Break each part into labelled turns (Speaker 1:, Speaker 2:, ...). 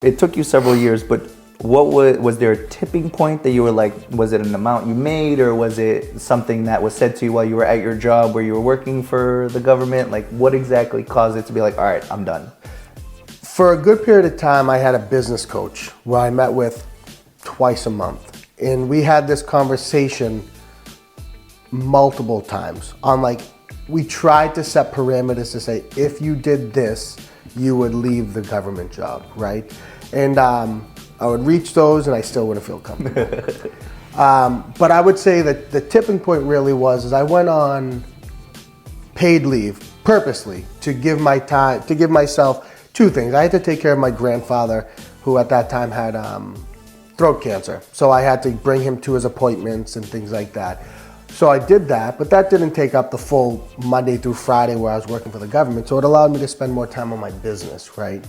Speaker 1: It took you several years, but was there a tipping point that you were like, was it an amount you made, or was it something that was said to you while you were at your job where you were working for the government? Like, what exactly caused it to be like, all right, I'm done?
Speaker 2: For a good period of time, I had a business coach who I met with twice a month. And we had this conversation multiple times on, like, we tried to set parameters to say, if you did this, you would leave the government job, right? And I would reach those and I still wouldn't feel comfortable. But I would say that the tipping point really was I went on paid leave purposely to give myself two things. I had to take care of my grandfather, who at that time had throat cancer. So I had to bring him to his appointments and things like that. So I did that, but that didn't take up the full Monday through Friday where I was working for the government. So it allowed me to spend more time on my business, right?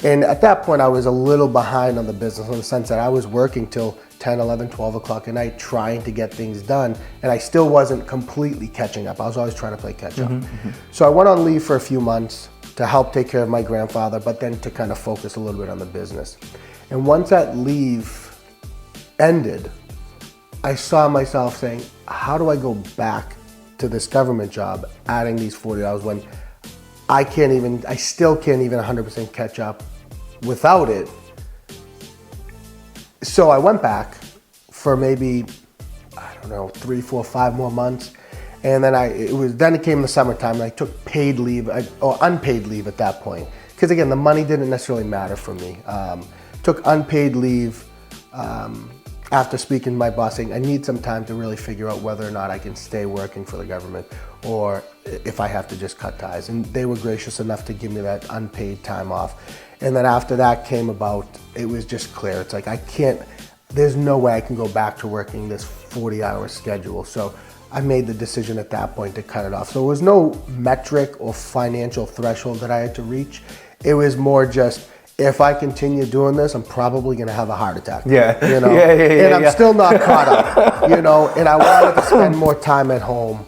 Speaker 2: And at that point, I was a little behind on the business in the sense that I was working till 10, 11, 12 o'clock at night trying to get things done. And I still wasn't completely catching up. I was always trying to play catch up. So I went on leave for a few months to help take care of my grandfather, but then to kind of focus a little bit on the business. And once that leave ended, I saw myself saying, how do I go back to this government job, adding these 40 hours when I still can't even 100% catch up without it. So I went back for maybe, I don't know, 3, 4, 5 more months. And then it came the summertime and I took paid leave, or unpaid leave at that point. Because again, the money didn't necessarily matter for me. Took unpaid leave after speaking to my boss saying, I need some time to really figure out whether or not I can stay working for the government or if I have to just cut ties. And they were gracious enough to give me that unpaid time off. And then after that came about, it was just clear. It's like, there's no way I can go back to working this 40-hour schedule. So I made the decision at that point to cut it off. So there was no metric or financial threshold that I had to reach. It was more just, if I continue doing this, I'm probably going to have a heart attack.
Speaker 1: Yeah.
Speaker 2: You know? And I'm still not caught up, you know, and I wanted to spend more time at home.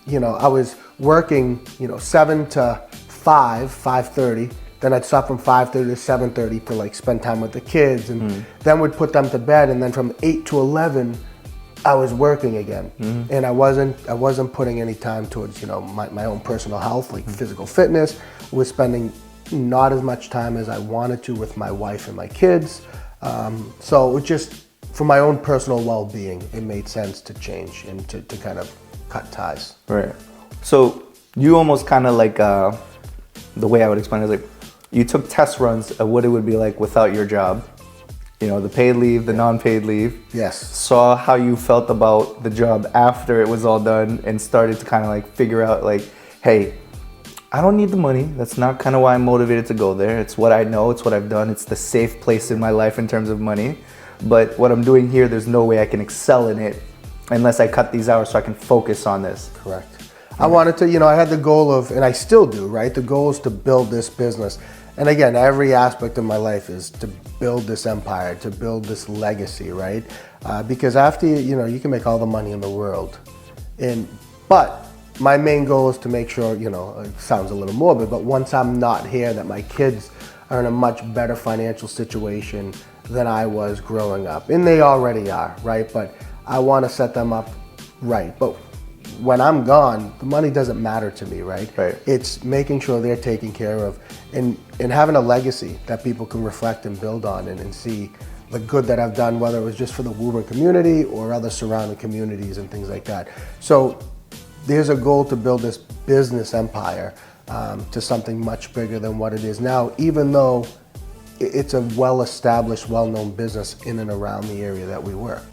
Speaker 2: You know, I was working, 7 to 5, 5:30. Then I'd stop from 5:30 to 7:30 to like spend time with the kids, and then would put them to bed. And then from 8 to 11, I was working again. And I wasn't putting any time towards, my own personal health, like physical fitness. Was spending not as much time as I wanted to with my wife and my kids. So it was just, for my own personal well-being, it made sense to change and to kind of cut ties.
Speaker 1: Right. So you almost kind of like, the way I would explain it is like, you took test runs of what it would be like without your job. The paid leave, the non-paid leave.
Speaker 2: Yes.
Speaker 1: Saw how you felt about the job after it was all done and started to kind of like figure out like, hey, I don't need the money. That's not kind of why I'm motivated to go there. It's what I know. It's what I've done. It's the safe place in my life in terms of money. But what I'm doing here, there's no way I can excel in it unless I cut these hours so I can focus on this.
Speaker 2: Correct. I wanted to, I had the goal of, and I still do, right? The goal is to build this business. And again, every aspect of my life is to build this empire, to build this legacy, right? Because after you can make all the money in the world. But my main goal is to make sure, it sounds a little morbid, but once I'm not here, that my kids are in a much better financial situation than I was growing up. And they already are, right? But I want to set them up right. But when I'm gone, the money doesn't matter to me, right?
Speaker 1: Right.
Speaker 2: It's making sure they're taken care of and having a legacy that people can reflect and build on and see the good that I've done, whether it was just for the Woburn community or other surrounding communities and things like that. So there's a goal to build this business empire to something much bigger than what it is now, even though it's a well-established, well-known business in and around the area that we work.